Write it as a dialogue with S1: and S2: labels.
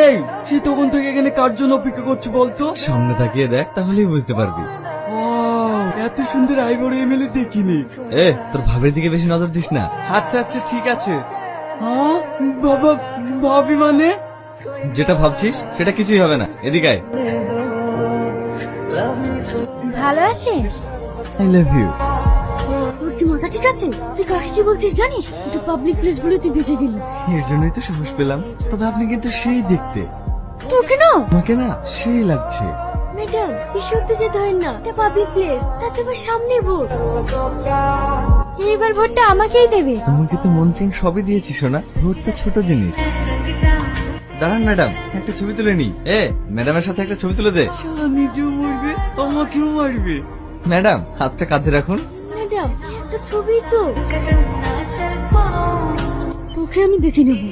S1: এই সে তখন থেকে এখানে কার জন্য অপেক্ষা করছে বলতো?
S2: সামনে তাকিয়ে দেখ, তাহলেই বুঝতে পারবি।
S1: ও, এত সুন্দর আইবড় এমএলএ দেখিনি।
S2: তোর ভাবের দিকে বেশি নজর দিস না।
S1: আচ্ছা আচ্ছা ঠিক আছে। হ্যাঁ বাবা, ভাবি মানে?
S2: যেটা ভাবছিস সেটা কিছুই হবে না, এদিকে আয়।
S3: ভালো আছিস?
S2: I love you.
S3: তোর কি মাথা ঠিক আছে? তুই কাকে কি বলছিস জানিস? একটু পাবলিক প্লেস বলে তুই বেঁচে গেলি।
S2: এর জন্যই তো সাহস পেলাম। তবে আপনি কিন্তু সেই দেখতে।
S3: তোকে না
S2: আমাকে না সেই লাগছে।
S3: ম্যাডাম বেশি উত্তেজিত হয় না, এটা পাবলিক প্লেস, তাতে আবার সামনে ভোট। এইবার ভোটটা আমাকেই দেবে।
S2: আমাকে তো মন প্রাণ সবই দিয়েছি সোনা, ভোট তো ছোট জিনিস। দাঁড়ান ম্যাডাম, একটা ছবি তুলে নি। ম্যাডামের সাথে একটা ছবি তুলে দে।
S1: শালা নিজেও মরবে, আমাকেও মারবে।
S2: ম্যাডাম হাতটা কাঁধে রাখুন।
S3: ম্যাডাম একটা ছবি তো, তোকে আমি দেখে নেব।